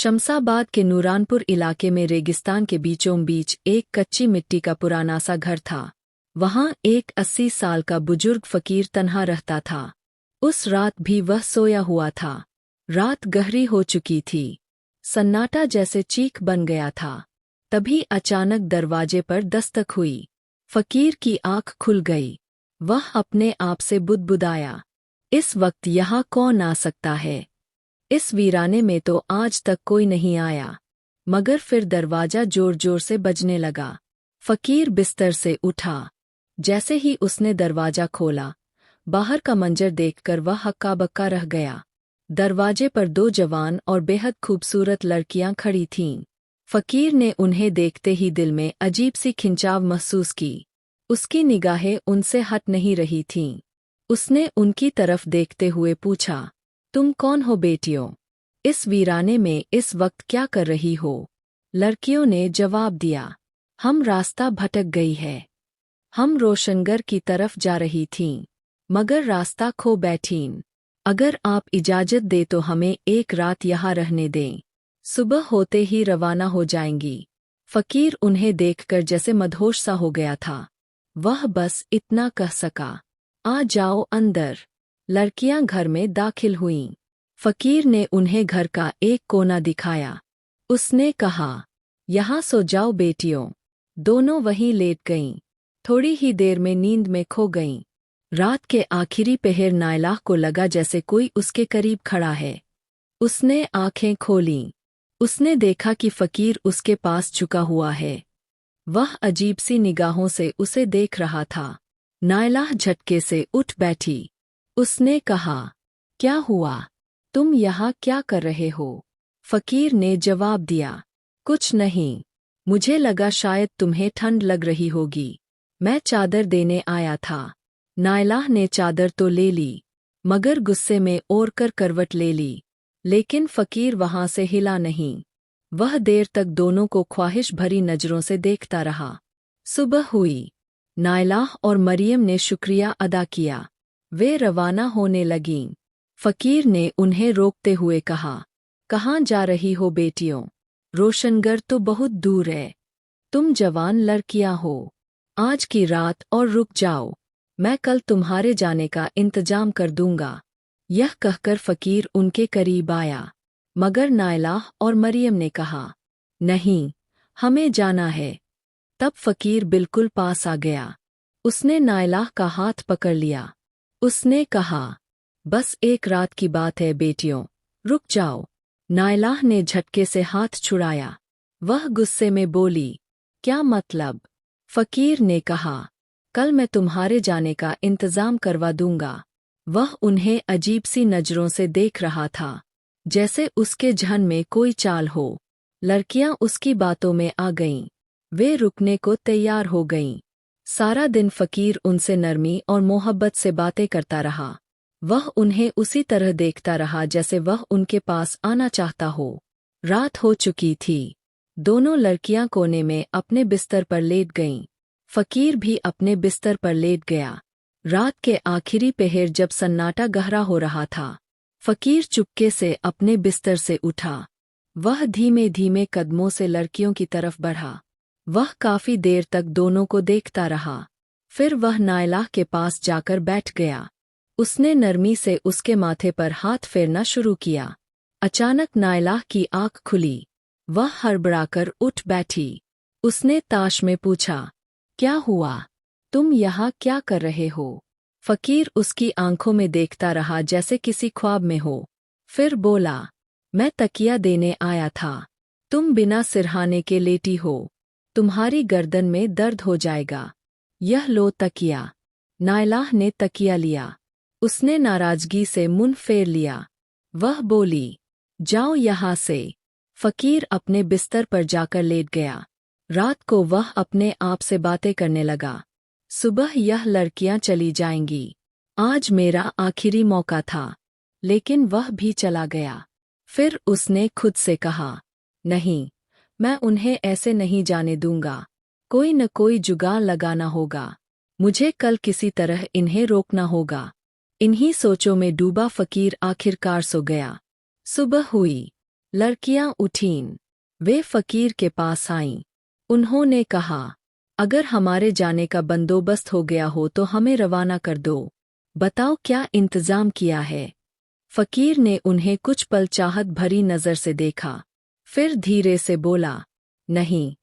शमसाबाद के नूरानपुर इलाके में रेगिस्तान के बीचों बीच एक कच्ची मिट्टी का पुराना सा घर था। वहां एक 80 साल का बुजुर्ग फकीर तन्हा रहता था। उस रात भी वह सोया हुआ था। रात गहरी हो चुकी थी। सन्नाटा जैसे चीख बन गया था। तभी अचानक दरवाजे पर दस्तक हुई। फकीर की आंख खुल गई। वह अपने आप से बुदबुदाया, इस वक्त यहाँ कौन आ सकता है? इस वीराने में तो आज तक कोई नहीं आया। मगर फिर दरवाजा जोर जोर से बजने लगा। फकीर बिस्तर से उठा। जैसे ही उसने दरवाजा खोला, बाहर का मंजर देखकर वह हक्का बक्का रह गया। दरवाजे पर 2 जवान और बेहद खूबसूरत लड़कियां खड़ी थीं। फकीर ने उन्हें देखते ही दिल में अजीब सी खिंचाव महसूस की। उसकी निगाहें उनसे हट नहीं रही थीं। उसने उनकी तरफ देखते हुए पूछा, तुम कौन हो बेटियों? इस वीराने में इस वक्त क्या कर रही हो? लड़कियों ने जवाब दिया, हम रास्ता भटक गई है। हम रोशनगर की तरफ जा रही थीं, मगर रास्ता खो बैठीं। अगर आप इजाजत दे तो हमें एक रात यहाँ रहने दें। सुबह होते ही रवाना हो जाएंगी। फकीर उन्हें देखकर जैसे मदहोश सा हो गया था। वह बस इतना कह सका, आ जाओ अंदर। लड़कियां घर में दाखिल हुईं। फकीर ने उन्हें घर का एक कोना दिखाया। उसने कहा, यहाँ सो जाओ बेटियों। दोनों वहीं लेट गईं। थोड़ी ही देर में नींद में खो गईं। रात के आखिरी पहर नायला को लगा जैसे कोई उसके करीब खड़ा है। उसने आंखें खोलीं। उसने देखा कि फकीर उसके पास झुका हुआ है। वह अजीब सी निगाहों से उसे देख रहा था। नायला झटके से उठ बैठी। उसने कहा, क्या हुआ? तुम यहाँ क्या कर रहे हो? फकीर ने जवाब दिया, कुछ नहीं। मुझे लगा शायद तुम्हें ठंड लग रही होगी। मैं चादर देने आया था। नायला ने चादर तो ले ली, मगर गुस्से में ओढ़ कर करवट ले ली। लेकिन फकीर वहां से हिला नहीं। वह देर तक दोनों को ख्वाहिश भरी नजरों से देखता रहा। सुबह हुई। नायला और मरियम ने शुक्रिया अदा किया। वे रवाना होने लगीं। फकीर ने उन्हें रोकते हुए कहा, कहाँ जा रही हो बेटियों? रोशनगर तो बहुत दूर है। तुम जवान लड़कियां हो। आज की रात और रुक जाओ। मैं कल तुम्हारे जाने का इंतजाम कर दूंगा। यह कहकर फकीर उनके करीब आया। मगर नायला और मरियम ने कहा, नहीं, हमें जाना है। तब फकीर बिल्कुल पास आ गया। उसने नायला का हाथ पकड़ लिया। उसने कहा, बस एक रात की बात है बेटियों, रुक जाओ। नायला ने झटके से हाथ छुड़ाया। वह गुस्से में बोली, क्या मतलब? फकीर ने कहा, कल मैं तुम्हारे जाने का इंतजाम करवा दूंगा। वह उन्हें अजीब सी नजरों से देख रहा था, जैसे उसके जहन में कोई चाल हो। लड़कियां उसकी बातों में आ गईं। वे रुकने को तैयार हो गईं। सारा दिन फकीर उनसे नरमी और मोहब्बत से बातें करता रहा। वह उन्हें उसी तरह देखता रहा जैसे वह उनके पास आना चाहता हो। रात हो चुकी थी। दोनों लड़कियां कोने में अपने बिस्तर पर लेट गईं। फकीर भी अपने बिस्तर पर लेट गया। रात के आखिरी पहर जब सन्नाटा गहरा हो रहा था, फकीर चुपके से अपने बिस्तर से उठा। वह धीमे धीमे कदमों से लड़कियों की तरफ बढ़ा। वह काफी देर तक दोनों को देखता रहा। फिर वह नायला के पास जाकर बैठ गया। उसने नरमी से उसके माथे पर हाथ फेरना शुरू किया। अचानक नायला की आंख खुली। वह हड़बड़ाकर उठ बैठी। उसने ताश में पूछा, क्या हुआ? तुम यहाँ क्या कर रहे हो? फकीर उसकी आंखों में देखता रहा जैसे किसी ख्वाब में हो। फिर बोला, मैं तकिया देने आया था। तुम बिना सिरहाने के लेटी हो। तुम्हारी गर्दन में दर्द हो जाएगा। यह लो तकिया। नायला ने तकिया लिया। उसने नाराजगी से मुंह फेर लिया। वह बोली, जाओ यहाँ से। फकीर अपने बिस्तर पर जाकर लेट गया। रात को वह अपने आप से बातें करने लगा। सुबह यह लड़कियां चली जाएंगी। आज मेरा आखिरी मौका था। लेकिन वह भी चला गया। फिर उसने खुद से कहा, नहीं, मैं उन्हें ऐसे नहीं जाने दूंगा। कोई न कोई जुगाड़ लगाना होगा। मुझे कल किसी तरह इन्हें रोकना होगा। इन्हीं सोचों में डूबा फकीर आखिरकार सो गया। सुबह हुई। लड़कियां उठीं। वे फकीर के पास आईं। उन्होंने कहा, अगर हमारे जाने का बंदोबस्त हो गया हो तो हमें रवाना कर दो। बताओ क्या इंतजाम किया है। फकीर ने उन्हें कुछ पल चाहत भरी नजर से देखा, फिर धीरे से बोला, नहीं,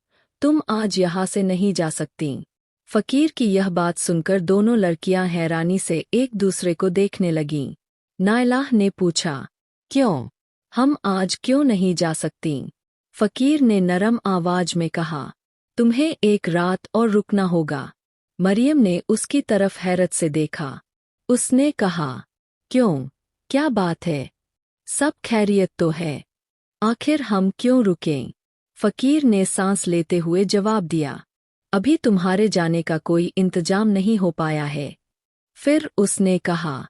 तुम आज यहाँ से नहीं जा सकती। फकीर की यह बात सुनकर दोनों लड़कियां हैरानी से एक दूसरे को देखने लगीं। नायलाह ने पूछा, क्यों? हम आज क्यों नहीं जा सकती? फकीर ने नरम आवाज में कहा, तुम्हें एक रात और रुकना होगा। मरियम ने उसकी तरफ हैरत से देखा। उसने कहा, क्यों? क्या बात है? सब खैरियत तो है। आखिर हम क्यों रुकें? फकीर ने सांस लेते हुए जवाब दिया, अभी तुम्हारे जाने का कोई इंतजाम नहीं हो पाया है। फिर उसने कहा,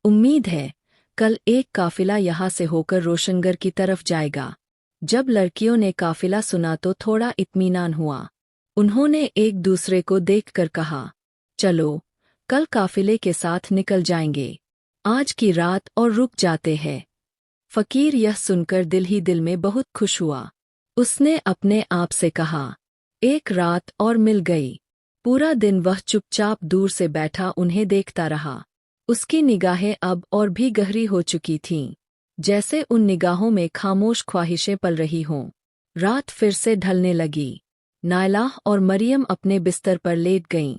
उम्मीद है कल एक काफिला यहाँ से होकर रोशनगर की तरफ जाएगा। जब लड़कियों ने काफिला सुना तो थोड़ा इत्मीनान हुआ। उन्होंने एक दूसरे को देखकर कहा, चलो, कल काफिले के साथ निकल जाएंगे। आज की रात और रुक जाते हैं। फकीर यह सुनकर दिल ही दिल में बहुत खुश हुआ। उसने अपने आप से कहा, एक रात और मिल गई। पूरा दिन वह चुपचाप दूर से बैठा उन्हें देखता रहा। उसकी निगाहें अब और भी गहरी हो चुकी थीं, जैसे उन निगाहों में खामोश ख्वाहिशें पल रही हों। रात फिर से ढलने लगी। नायलाह और मरियम अपने बिस्तर पर लेट गईं।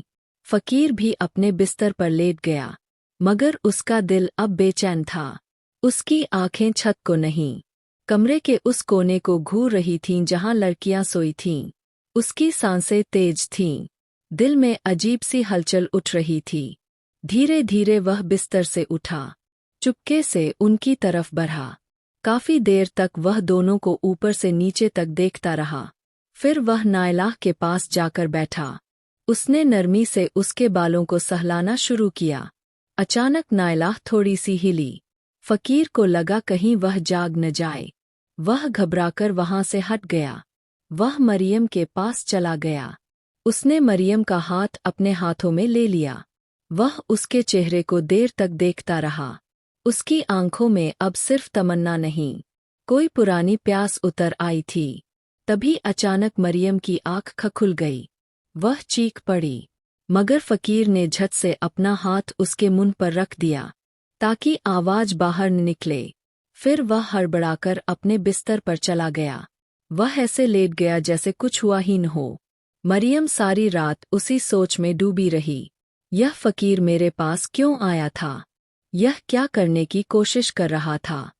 फकीर भी अपने बिस्तर पर लेट गया, मगर उसका दिल अब बेचैन था। उसकी आंखें छत को नहीं, कमरे के उस कोने को घूर रही थीं जहां लड़कियां सोई थीं। उसकी सांसें तेज थीं, दिल में अजीब सी हलचल उठ रही थी। धीरे धीरे वह बिस्तर से उठा, चुपके से उनकी तरफ बढ़ा। काफी देर तक वह दोनों को ऊपर से नीचे तक देखता रहा। फिर वह नायलाह के पास जाकर बैठा। उसने नरमी से उसके बालों को सहलाना शुरू किया। अचानक नायलाह थोड़ी सी हिली। फकीर को लगा कहीं वह जाग न जाए। वह घबराकर वहां से हट गया। वह मरियम के पास चला गया। उसने मरियम का हाथ अपने हाथों में ले लिया। वह उसके चेहरे को देर तक देखता रहा। उसकी आंखों में अब सिर्फ तमन्ना नहीं, कोई पुरानी प्यास उतर आई थी। तभी अचानक मरियम की आंख खुल गई। वह चीख पड़ी, मगर फकीर ने झट से अपना हाथ उसके मुंह पर रख दिया, ताकि आवाज बाहर न निकले। फिर वह हड़बड़ाकर अपने बिस्तर पर चला गया। वह ऐसे लेट गया जैसे कुछ हुआ ही न हो। मरियम सारी रात उसी सोच में डूबी रही। यह फकीर मेरे पास क्यों आया था? यह क्या करने की कोशिश कर रहा था?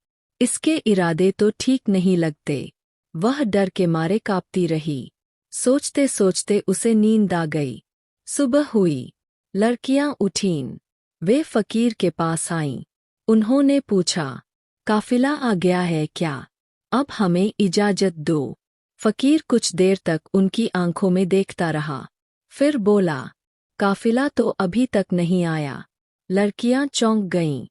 इसके इरादे तो ठीक नहीं लगते। वह डर के मारे कांपती रही। सोचते सोचते उसे नींद आ गई। सुबह हुई। लड़कियां उठीं। वे फकीर के पास आईं। उन्होंने पूछा, काफिला आ गया है क्या? अब हमें इजाजत दो। फकीर कुछ देर तक उनकी आंखों में देखता रहा, फिर बोला, काफिला तो अभी तक नहीं आया। लड़कियां चौंक गईं।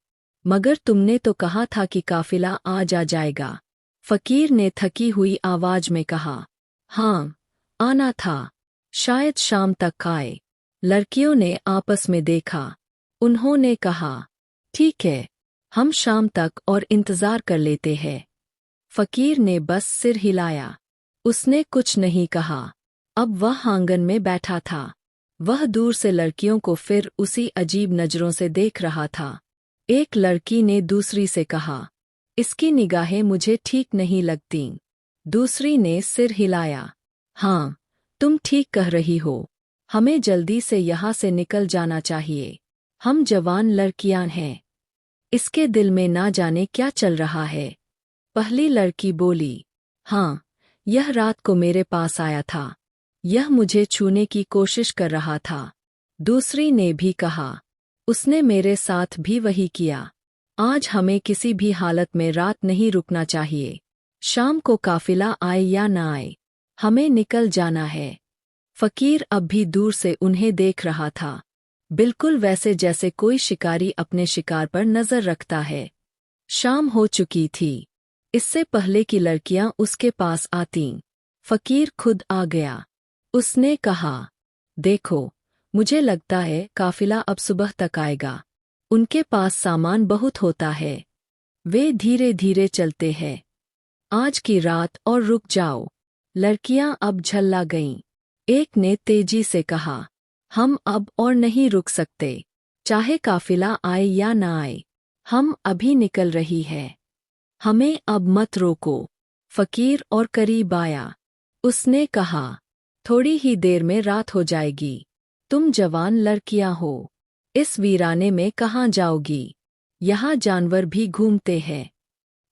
मगर तुमने तो कहा था कि काफिला आज आ जाएगा। फकीर ने थकी हुई आवाज में कहा, हाँ, आना था। शायद शाम तक आए। लड़कियों ने आपस में देखा। उन्होंने कहा, ठीक है, हम शाम तक और इंतजार कर लेते हैं। फकीर ने बस सिर हिलाया। उसने कुछ नहीं कहा। अब वह आंगन में बैठा था। वह दूर से लड़कियों को फिर उसी अजीब नजरों से देख रहा था। एक लड़की ने दूसरी से कहा, इसकी निगाहें मुझे ठीक नहीं लगतीं। दूसरी ने सिर हिलाया, हाँ, तुम ठीक कह रही हो। हमें जल्दी से यहाँ से निकल जाना चाहिए। हम जवान लड़कियां हैं। इसके दिल में ना जाने क्या चल रहा है। पहली लड़की बोली, हाँ, यह रात को मेरे पास आया था। यह मुझे छूने की कोशिश कर रहा था। दूसरी ने भी कहा, उसने मेरे साथ भी वही किया। आज हमें किसी भी हालत में रात नहीं रुकना चाहिए। शाम को काफिला आए या ना आए, हमें निकल जाना है। फकीर अब भी दूर से उन्हें देख रहा था, बिल्कुल वैसे जैसे कोई शिकारी अपने शिकार पर नजर रखता है। शाम हो चुकी थी। इससे पहले कि लड़कियां उसके पास आतीं, फकीर खुद आ गया। उसने कहा, देखो, मुझे लगता है काफिला अब सुबह तक आएगा। उनके पास सामान बहुत होता है। वे धीरे धीरे चलते हैं। आज की रात और रुक जाओ। लड़कियां अब झल्ला गईं। एक ने तेजी से कहा, हम अब और नहीं रुक सकते, चाहे काफिला आए या ना आए। हम अभी निकल रही है, हमें अब मत रोको। फकीर और करीब आया। उसने कहा, थोड़ी ही देर में रात हो जाएगी। तुम जवान लड़कियां हो, इस वीराने में कहाँ जाओगी? यहाँ जानवर भी घूमते हैं।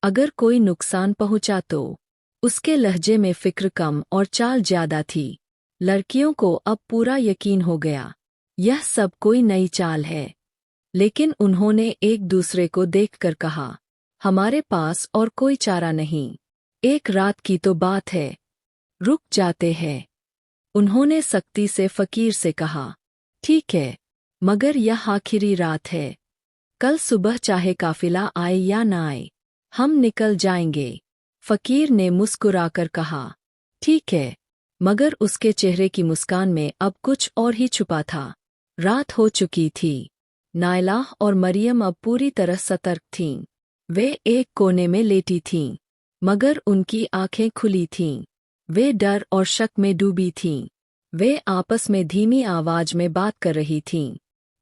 अगर कोई नुकसान पहुंचा तो? उसके लहजे में फिक्र कम और चाल ज्यादा थी। लड़कियों को अब पूरा यकीन हो गया, यह सब कोई नई चाल है। लेकिन उन्होंने एक दूसरे को देखकर कहा, हमारे पास और कोई चारा नहीं। एक रात की तो बात है, रुक जाते हैं। उन्होंने सख्ती से फकीर से कहा, ठीक है, मगर यह आखिरी रात है। कल सुबह चाहे काफिला आए या ना आए, हम निकल जाएंगे। फकीर ने मुस्कुराकर कहा, ठीक है, मगर उसके चेहरे की मुस्कान में अब कुछ और ही छुपा था। रात हो चुकी थी। नायला और मरियम अब पूरी तरह सतर्क थीं। वे एक कोने में लेटी थीं, मगर उनकी आंखें खुली थीं। वे डर और शक में डूबी थीं। वे आपस में धीमी आवाज में बात कर रही थीं।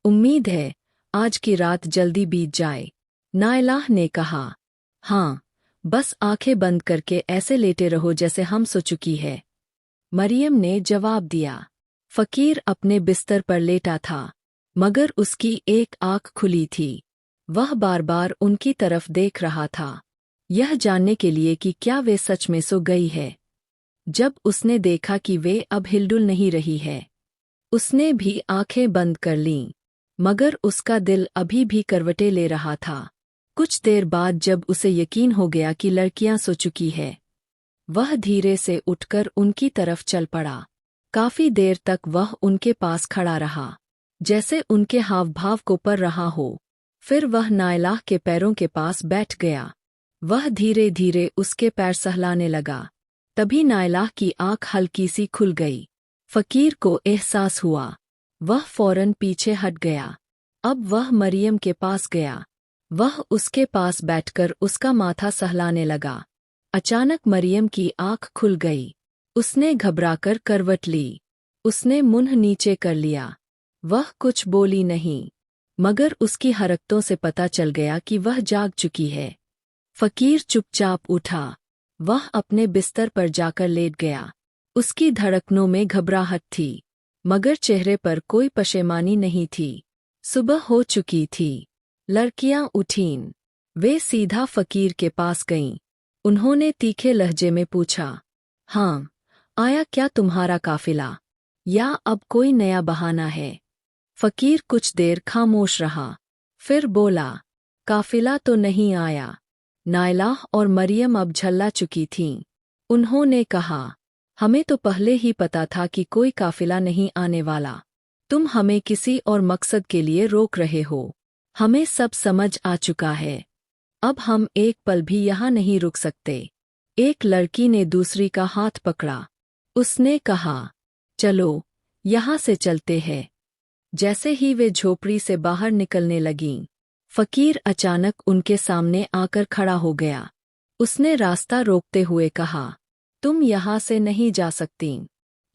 उम्मीद है आज की रात जल्दी बीत जाए, नायला ने कहा। हाँ, बस आंखें बंद करके ऐसे लेटे रहो जैसे हम सो चुकी है, मरियम ने जवाब दिया। फकीर अपने बिस्तर पर लेटा था, मगर उसकी एक आंख खुली थी। वह बार बार उनकी तरफ देख रहा था, यह जानने के लिए कि क्या वे सच में सो गई है। जब उसने देखा कि वे अब हिलडुल नहीं रही है, उसने भी आंखें बंद कर लीं, मगर उसका दिल अभी भी करवटें ले रहा था। कुछ देर बाद जब उसे यकीन हो गया कि लड़कियां सो चुकी है, वह धीरे से उठकर उनकी तरफ चल पड़ा। काफी देर तक वह उनके पास खड़ा रहा, जैसे उनके हाव-भाव को पढ़ रहा हो। फिर वह नायला के पैरों के पास बैठ गया। वह धीरे धीरे उसके पैर सहलाने लगा। तभी नायला की आंख हल्की सी खुल गई। फकीर को एहसास हुआ। वह फौरन पीछे हट गया। अब वह मरियम के पास गया। वह उसके पास बैठकर उसका माथा सहलाने लगा। अचानक मरियम की आंख खुल गई। उसने घबराकर करवट ली। उसने मुंह नीचे कर लिया। वह कुछ बोली नहीं, मगर उसकी हरकतों से पता चल गया कि वह जाग चुकी है। फकीर चुपचाप उठा। वह अपने बिस्तर पर जाकर लेट गया। उसकी धड़कनों में घबराहट थी, मगर चेहरे पर कोई पशेमानी नहीं थी। सुबह हो चुकी थी। लड़कियां उठीं। वे सीधा फकीर के पास गईं। उन्होंने तीखे लहजे में पूछा, हाँ, आया क्या तुम्हारा काफिला, या अब कोई नया बहाना है? फकीर कुछ देर खामोश रहा, फिर बोला, काफिला तो नहीं आया। नायला और मरियम अब झल्ला चुकी थीं। उन्होंने कहा, हमें तो पहले ही पता था कि कोई काफिला नहीं आने वाला। तुम हमें किसी और मकसद के लिए रोक रहे हो। हमें सब समझ आ चुका है। अब हम एक पल भी यहाँ नहीं रुक सकते। एक लड़की ने दूसरी का हाथ पकड़ा। उसने कहा, चलो, यहाँ से चलते हैं। जैसे ही वे झोपड़ी से बाहर निकलने लगीं, फकीर अचानक उनके सामने आकर खड़ा हो गया। उसने रास्ता रोकते हुए कहा, तुम यहाँ से नहीं जा सकतीं।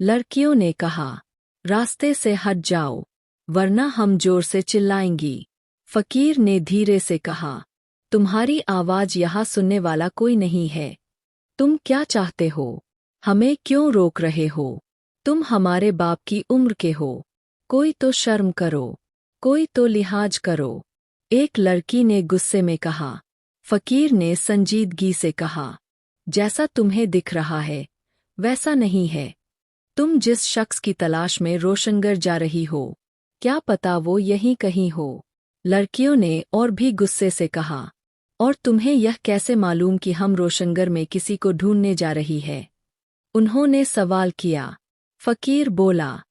लड़कियों ने कहा, रास्ते से हट जाओ, वरना हम जोर से चिल्लाएंगी। फकीर ने धीरे से कहा, तुम्हारी आवाज यहाँ सुनने वाला कोई नहीं है। तुम क्या चाहते हो? हमें क्यों रोक रहे हो? तुम हमारे बाप की उम्र के हो। कोई तो शर्म करो, कोई तो लिहाज करो। एक लड़की ने गुस्से में कहा। फकीर ने संजीदगी से कहा, जैसा तुम्हें दिख रहा है, वैसा नहीं है। तुम जिस शख्स की तलाश में रोशनगर जा रही हो, क्या पता वो यहीं कहीं हो। लड़कियों ने और भी गुस्से से कहा, और तुम्हें यह कैसे मालूम कि हम रोशनगर में किसी को ढूंढने जा रही है? उन्होंने सवाल किया। फकीर बोला,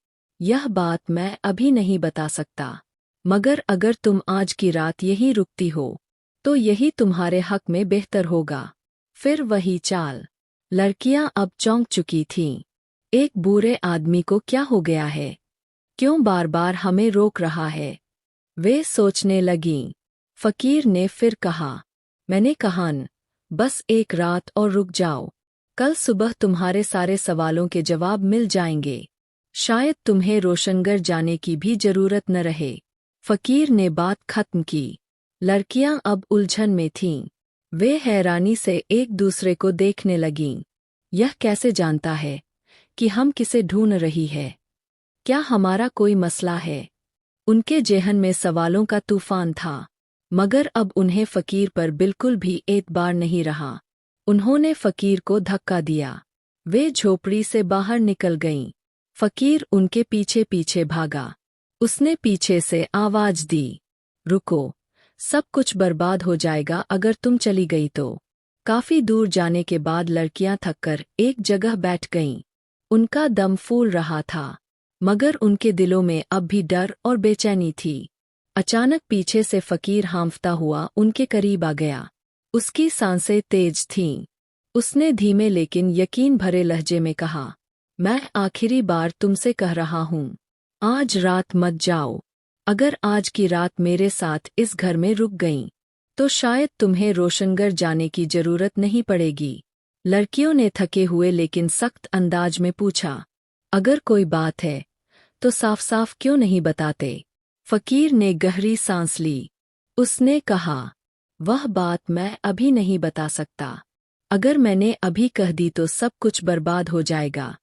यह बात मैं अभी नहीं बता सकता, मगर अगर तुम आज की रात यहीं रुकती हो, तो यही तुम्हारे हक में बेहतर होगा। फिर वही चाल। लड़कियां अब चौंक चुकी थीं। एक बूढ़े आदमी को क्या हो गया है? क्यों बार बार हमें रोक रहा है? वे सोचने लगीं। फकीर ने फिर कहा, मैंने कहा न, बस एक रात और रुक जाओ, कल सुबह तुम्हारे सारे सवालों के जवाब मिल जाएंगे। शायद तुम्हें रोशनगर जाने की भी जरूरत न रहे। फकीर ने बात खत्म की। लड़कियां अब उलझन में थीं। वे हैरानी से एक दूसरे को देखने लगीं। यह कैसे जानता है कि हम किसे ढूंढ रही है? क्या हमारा कोई मसला है? उनके जेहन में सवालों का तूफान था, मगर अब उन्हें फकीर पर बिल्कुल भी एतबार नहीं रहा। उन्होंने फकीर को धक्का दिया। वे झोपड़ी से बाहर निकल गईं। फकीर उनके पीछे पीछे भागा। उसने पीछे से आवाज दी, रुको, सब कुछ बर्बाद हो जाएगा अगर तुम चली गई तो। काफी दूर जाने के बाद लड़कियां थककर एक जगह बैठ गईं। उनका दम फूल रहा था, मगर उनके दिलों में अब भी डर और बेचैनी थी। अचानक पीछे से फकीर हांफता हुआ उनके करीब आ गया। उसकी सांसें तेज थीं। उसने धीमे लेकिन यकीन भरे लहजे में कहा, मैं आखिरी बार तुमसे कह रहा हूं, आज रात मत जाओ। अगर आज की रात मेरे साथ इस घर में रुक गईं, तो शायद तुम्हें रोशनगर जाने की जरूरत नहीं पड़ेगी। लड़कियों ने थके हुए लेकिन सख्त अंदाज में पूछा, अगर कोई बात है तो साफ साफ क्यों नहीं बताते? फकीर ने गहरी सांस ली। उसने कहा, वह बात मैं अभी नहीं बता सकता। अगर मैंने अभी कह दी तो सब कुछ बर्बाद हो जाएगा।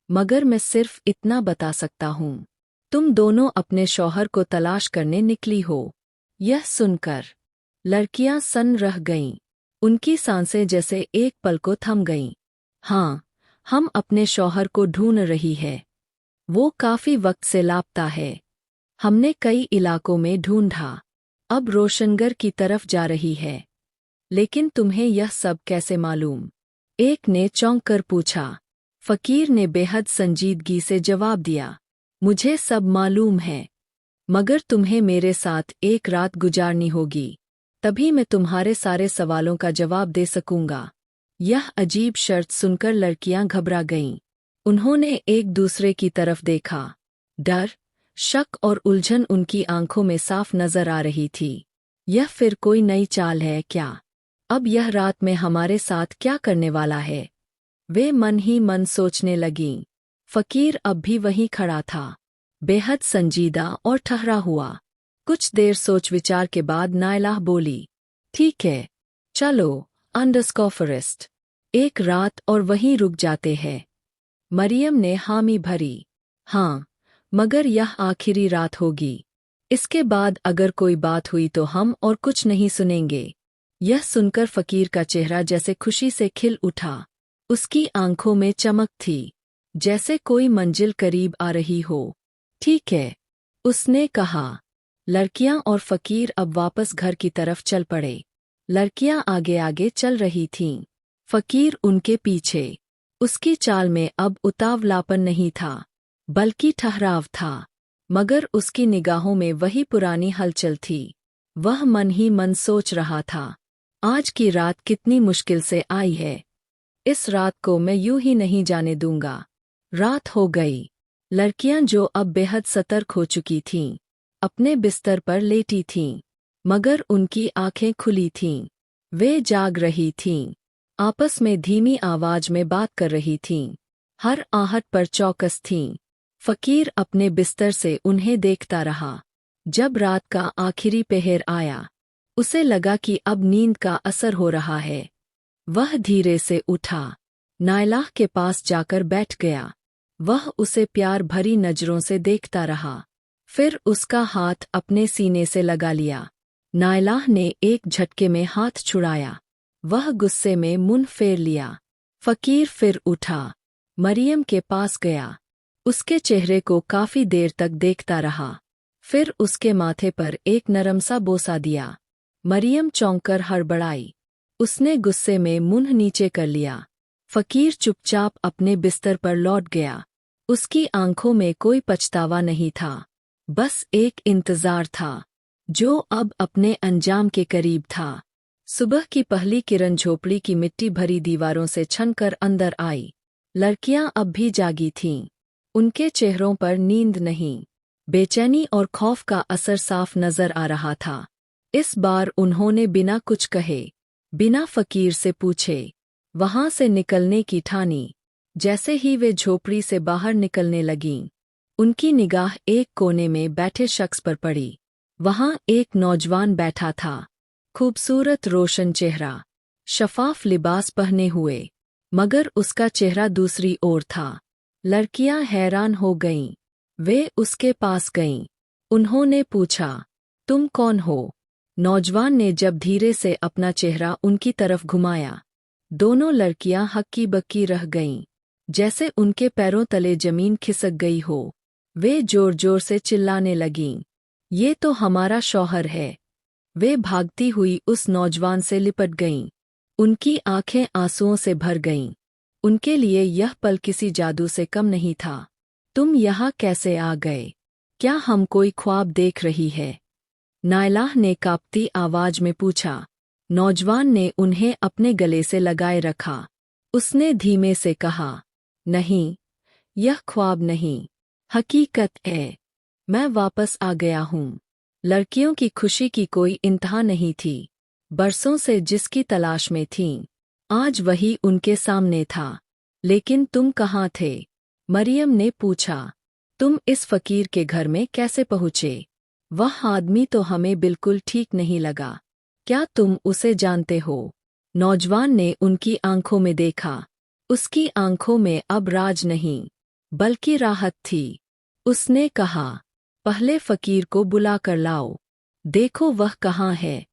मगर मैं सिर्फ इतना बता सकता हूँ, तुम दोनों अपने शौहर को तलाश करने निकली हो। यह सुनकर लड़कियां सन्न रह गईं। उनकी सांसें जैसे एक पल को थम गईं। हाँ, हम अपने शौहर को ढूंढ रही है। वो काफी वक्त से लापता है। हमने कई इलाकों में ढूंढा, अब रोशनगर की तरफ जा रही है। लेकिन तुम्हें यह सब कैसे मालूम? एक ने चौंक कर पूछा। फकीर ने बेहद संजीदगी से जवाब दिया, मुझे सब मालूम है, मगर तुम्हें मेरे साथ एक रात गुजारनी होगी, तभी मैं तुम्हारे सारे सवालों का जवाब दे सकूंगा। यह अजीब शर्त सुनकर लड़कियां घबरा गईं। उन्होंने एक दूसरे की तरफ देखा। डर, शक और उलझन उनकी आंखों में साफ नजर आ रही थी। यह फिर कोई नई चाल है क्या? अब यह रात में हमारे साथ क्या करने वाला है? वे मन ही मन सोचने लगीं। फकीर अब भी वहीं खड़ा था, बेहद संजीदा और ठहरा हुआ। कुछ देर सोच विचार के बाद नायला बोली, ठीक है, चलो अंडरस्कोर फॉरेस्ट, एक रात और वहीं रुक जाते हैं। मरियम ने हामी भरी। हाँ, मगर यह आखिरी रात होगी। इसके बाद अगर कोई बात हुई तो हम और कुछ नहीं सुनेंगे। यह सुनकर फकीर का चेहरा जैसे खुशी से खिल उठा। उसकी आंखों में चमक थी, जैसे कोई मंजिल करीब आ रही हो। ठीक है, उसने कहा। लड़कियां और फकीर अब वापस घर की तरफ चल पड़े। लड़कियां आगे आगे चल रही थीं, फकीर उनके पीछे। उसकी चाल में अब उतावलापन नहीं था, बल्कि ठहराव था, मगर उसकी निगाहों में वही पुरानी हलचल थी। वह मन ही मन सोच रहा था, आज की रात कितनी मुश्किल से आई है। इस रात को मैं यूं ही नहीं जाने दूंगा। रात हो गई। लड़कियां जो अब बेहद सतर्क हो चुकी थीं, अपने बिस्तर पर लेटी थीं, मगर उनकी आंखें खुली थीं। वे जाग रही थीं, आपस में धीमी आवाज में बात कर रही थीं, हर आहट पर चौकस थीं। फकीर अपने बिस्तर से उन्हें देखता रहा। जब रात का आखिरी पहर आया, उसे लगा कि अब नींद का असर हो रहा है। वह धीरे से उठा, नायला के पास जाकर बैठ गया। वह उसे प्यार भरी नजरों से देखता रहा, फिर उसका हाथ अपने सीने से लगा लिया। नायला ने एक झटके में हाथ छुड़ाया। वह गुस्से में मुंह फेर लिया। फकीर फिर उठा, मरियम के पास गया, उसके चेहरे को काफी देर तक देखता रहा, फिर उसके माथे पर एक नरम सा बोसा दिया। मरियम चौंककर हड़बड़ाई। उसने गुस्से में मुंह नीचे कर लिया। फकीर चुपचाप अपने बिस्तर पर लौट गया। उसकी आंखों में कोई पछतावा नहीं था, बस एक इंतजार था, जो अब अपने अंजाम के करीब था। सुबह की पहली किरण झोपड़ी की मिट्टी भरी दीवारों से छनकर अंदर आई। लड़कियां अब भी जागी थीं। उनके चेहरों पर नींद नहीं, बेचैनी और खौफ का असर साफ नजर आ रहा था। इस बार उन्होंने बिना कुछ कहे बिना फकीर से पूछे वहां से निकलने की ठानी। जैसे ही वे झोपड़ी से बाहर निकलने लगीं, उनकी निगाह एक कोने में बैठे शख्स पर पड़ी। वहां एक नौजवान बैठा था, खूबसूरत रोशन चेहरा, शफाफ लिबास पहने हुए, मगर उसका चेहरा दूसरी ओर था। लड़कियां हैरान हो गईं। वे उसके पास गईं। उन्होंने पूछा, तुम कौन हो? नौजवान ने जब धीरे से अपना चेहरा उनकी तरफ घुमाया, दोनों लड़कियां हक्की बक्की रह गईं, जैसे उनके पैरों तले जमीन खिसक गई हो। वे जोर जोर से चिल्लाने लगीं, ये तो हमारा शौहर है। वे भागती हुई उस नौजवान से लिपट गईं। उनकी आंखें आंसुओं से भर गईं। उनके लिए यह पल किसी जादू से कम नहीं था। तुम यहाँ कैसे आ गए? क्या हम कोई ख्वाब देख रही है? नायला ने कांपती आवाज में पूछा। नौजवान ने उन्हें अपने गले से लगाए रखा। उसने धीमे से कहा, नहीं, यह ख्वाब नहीं, हकीकत है। मैं वापस आ गया हूँ। लड़कियों की खुशी की कोई इंतहा नहीं थी। बरसों से जिसकी तलाश में थीं, आज वही उनके सामने था। लेकिन तुम कहाँ थे? मरियम ने पूछा। तुम इस फकीर के घर में कैसे पहुँचे? वह आदमी तो हमें बिल्कुल ठीक नहीं लगा। क्या तुम उसे जानते हो? नौजवान ने उनकी आंखों में देखा। उसकी आंखों में अब राज नहीं, बल्कि राहत थी। उसने कहा, पहले फकीर को बुला कर लाओ। देखो वह कहाँ है।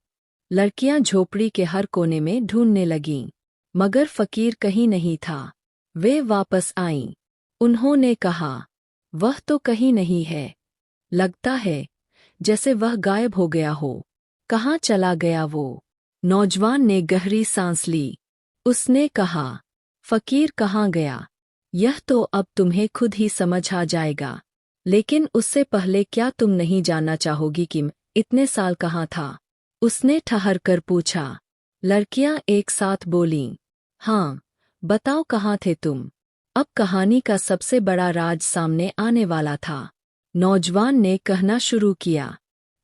लड़कियां झोपड़ी के हर कोने में ढूंढने लगीं, मगर फकीर कहीं नहीं था। वे वापस आईं। उन्होंने कहा, वह तो कहीं नहीं है। लगता है जैसे वह गायब हो गया हो। कहाँ चला गया वो? नौजवान ने गहरी सांस ली। उसने कहा, फकीर कहाँ गया, यह तो अब तुम्हें खुद ही समझ आ जाएगा। लेकिन उससे पहले क्या तुम नहीं जानना चाहोगी कि इतने साल कहाँ था? उसने ठहर कर पूछा। लड़कियां एक साथ बोलीं, हाँ, बताओ कहाँ थे तुम? अब कहानी का सबसे बड़ा राज सामने आने वाला था। नौजवान ने कहना शुरू किया।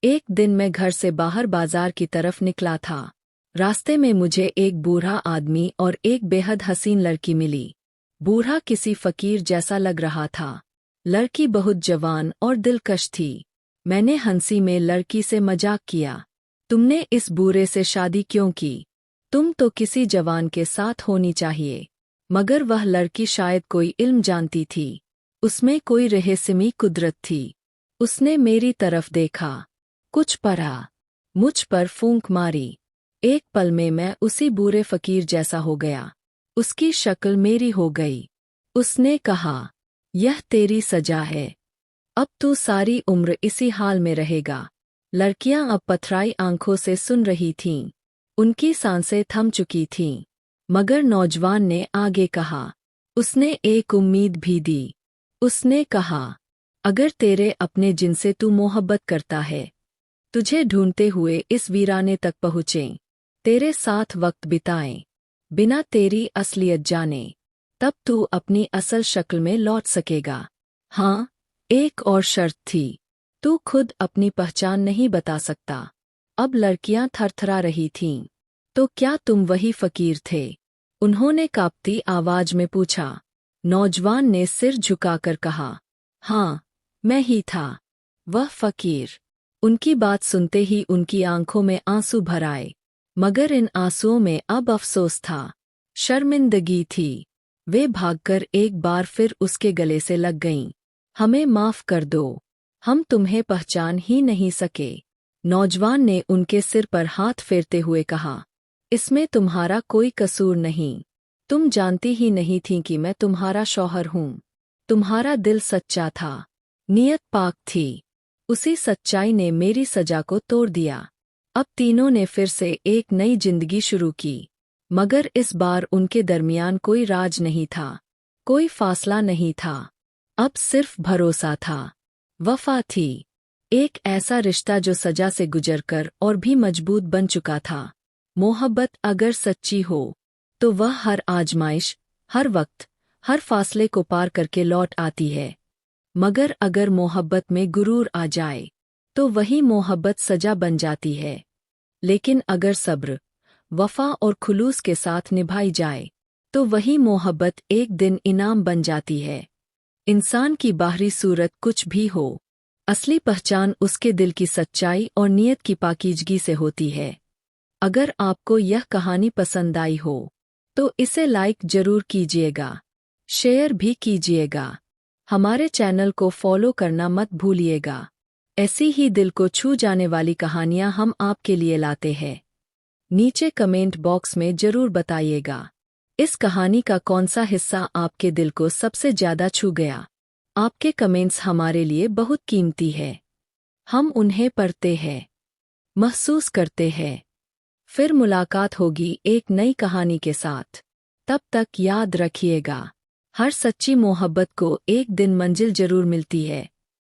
एक दिन मैं घर से बाहर बाजार की तरफ निकला था। रास्ते में मुझे एक बूढ़ा आदमी और एक बेहद हसीन लड़की मिली। बूढ़ा किसी फकीर जैसा लग रहा था। लड़की बहुत जवान और दिलकश थी। मैंने हंसी में लड़की से मजाक किया, तुमने इस बूढ़े से शादी क्यों की? तुम तो किसी जवान के साथ होनी चाहिए। मगर वह लड़की शायद कोई इल्म जानती थी। उसमें कोई रहस्यमयी कुदरत थी। उसने मेरी तरफ देखा, कुछ पढ़ा, मुझ पर फूंक मारी। एक पल में मैं उसी बूढ़े फकीर जैसा हो गया। उसकी शक्ल मेरी हो गई। उसने कहा, यह तेरी सजा है। अब तू सारी उम्र इसी हाल में रहेगा। लड़कियां अब पथराई आंखों से सुन रही थीं। उनकी सांसें थम चुकी थीं। मगर नौजवान ने आगे कहा। उसने एक उम्मीद भी दी। उसने कहा, अगर तेरे अपने जिनसे तू मोहब्बत करता है, तुझे ढूंढते हुए इस वीराने तक पहुँचें, तेरे साथ वक्त बिताएं, बिना तेरी असलियत जाने, तब तू अपनी असल शक्ल में लौट सकेगा। हाँ, एक और शर्त थी, तू खुद अपनी पहचान नहीं बता सकता। अब लड़कियां थरथरा रही थीं। तो क्या तुम वही फकीर थे? उन्होंने कांपती आवाज में पूछा। नौजवान ने सिर झुकाकर कहा, हाँ, मैं ही था, वह फकीर। उनकी बात सुनते ही उनकी आंखों में आंसू भर आए, मगर इन आंसुओं में अब अफसोस था, शर्मिंदगी थी। वे भागकर एक बार फिर उसके गले से लग गईं। हमें माफ कर दो, हम तुम्हें पहचान ही नहीं सके। नौजवान ने उनके सिर पर हाथ फेरते हुए कहा, इसमें तुम्हारा कोई कसूर नहीं। तुम जानती ही नहीं थीं कि मैं तुम्हारा शौहर हूँ। तुम्हारा दिल सच्चा था, नीयत पाक थी। उसी सच्चाई ने मेरी सजा को तोड़ दिया। अब तीनों ने फिर से एक नई जिंदगी शुरू की, मगर इस बार उनके दरमियान कोई राज नहीं था, कोई फासला नहीं था। अब सिर्फ भरोसा था, वफा थी, एक ऐसा रिश्ता जो सजा से गुजरकर और भी मजबूत बन चुका था। मोहब्बत अगर सच्ची हो, तो वह हर आजमाइश, हर वक्त, हर फासले को पार करके लौट आती है। मगर अगर मोहब्बत में गुरूर आ जाए, तो वही मोहब्बत सजा बन जाती है। लेकिन अगर सब्र, वफा और खुलूस के साथ निभाई जाए तो वही मोहब्बत एक दिन इनाम बन जाती है। इंसान की बाहरी सूरत कुछ भी हो, असली पहचान उसके दिल की सच्चाई और नीयत की पाकीज़गी से होती है। अगर आपको यह कहानी पसंद आई हो तो इसे लाइक जरूर कीजिएगा, शेयर भी कीजिएगा। हमारे चैनल को फॉलो करना मत भूलिएगा। ऐसी ही दिल को छू जाने वाली कहानियां हम आपके लिए लाते हैं। नीचे कमेंट बॉक्स में जरूर बताइएगा इस कहानी का कौन सा हिस्सा आपके दिल को सबसे ज्यादा छू गया। आपके कमेंट्स हमारे लिए बहुत कीमती है। हम उन्हें पढ़ते हैं, महसूस करते हैं। फिर मुलाकात होगी एक नई कहानी के साथ। तब तक याद रखिएगा, हर सच्ची मोहब्बत को एक दिन मंजिल जरूर मिलती है।